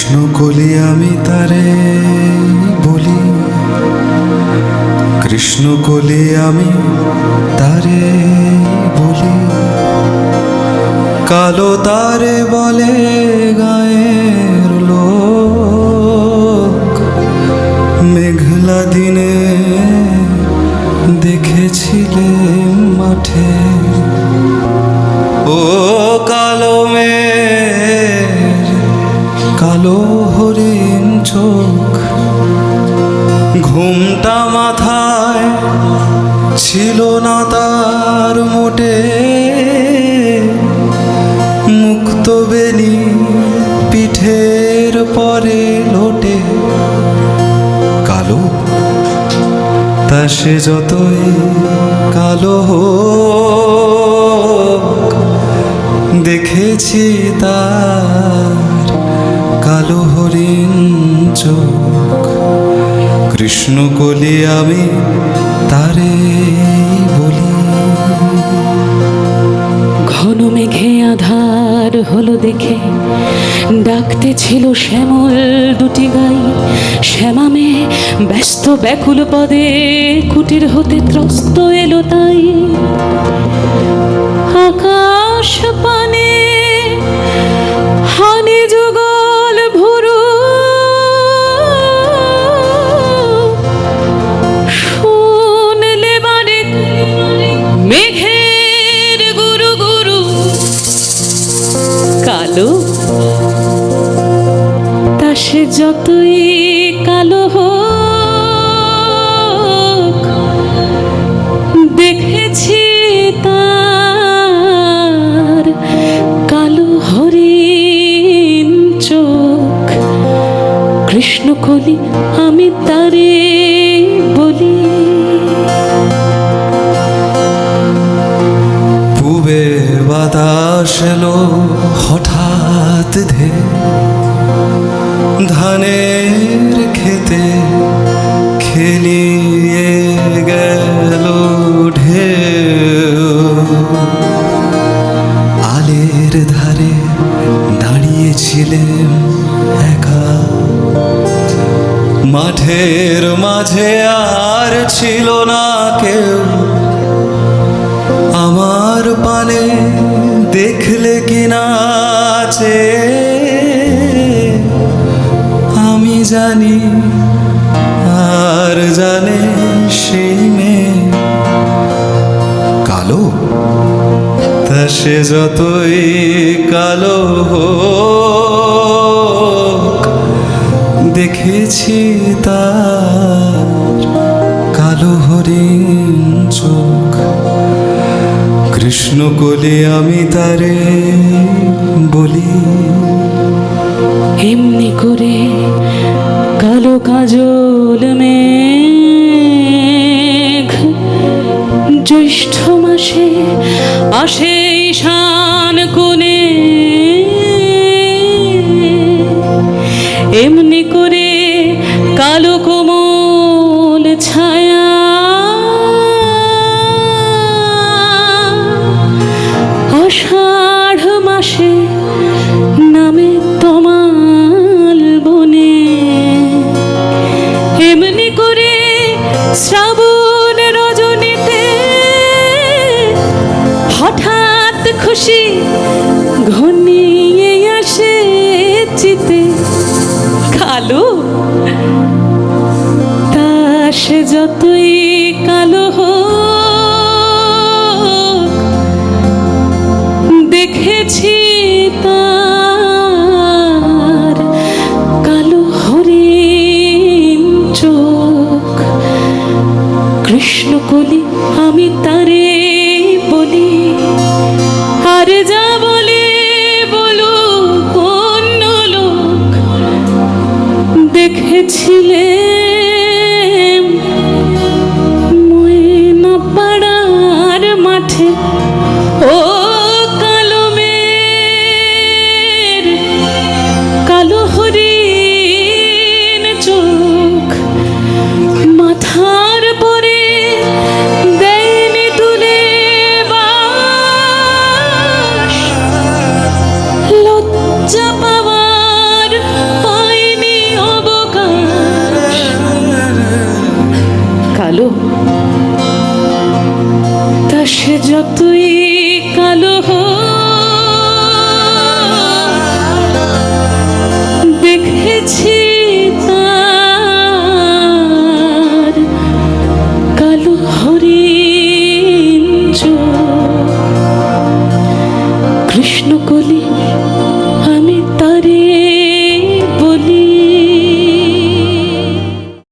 কৃষ্ণকলি আমি তারে বলি, কৃষ্ণকলি আমি তারে বলি, কালো তারে বলে গায়ের লোক। মেঘলা দিনে দেখেছিলে মাঠে, ও কালো মেঘ কালো হরিণ চোখ। ঘুমটা মাথায় ছিল না তার মোটে, মুক্ত বেনি পিঠের পরে লোটে। কালো তা সে যতই কালো হোক, দেখেছি তার কালো হরিণ চোখ। কৃষ্ণকলি আমি তারে বলি। ঘন মেঘে আধার হলো দেখে ডাকতে ছিল শ্যামল দুটি গাই। শ্যামামে ব্যস্ত ব্যাকুল পদে কুটির হতে ত্রস্ত এলো তাই। আকাশ পানে হানি যুগল ভুরু, শুনলে বারে মেঘের গুরু গুরু। কালো তা সে যতই কালো হোক, দেখেছি তার কালো হরিণ চোখ। কৃষ্ণকলি আমি তারে বলি। পূবে বাতাস এলো হঠাৎ ধে, ধানের খেতে খেলিয়ে গেল ঢেউ। আলের ধারে দাঁড়িয়েছিলেন একা, মাঠের মাঝে আর ছিল না কেউ। আমার পানে দেখলে কিনা আছে, আমি জানি আর জানে সেই মেয়ে। কালো তা সে যতই কালো হোক, দেখেছি তার কালো হরিণ চোখ। কৃষ্ণকলি আমি তারে বলি। এমনি করে কালো কাজল মেঘ জ্যৈষ্ঠ মাসে আসে ঈশান কোণে। এমনি করে কালো কোমল ছায়া আষাঢ় মাসে নামে তমাল বনে। এমনি করে শ্রাবণ রজনীতে হঠাৎ খুশি ঘনিয়ে আসে চিতে। কালো তা সে যতই কালো হোক, দেখেছি তার কালো হরিণ চোখ। কৃষ্ণকলি আমি তারে বলি। আর যা বলে বলুক অন্য লোক, দেখেছিলে ময়না পাড়ার মাঠে। ও কালো মেঘ কালো হরিণ চোখ, মাথার পরে দেয়নি সে যতই কালো হোক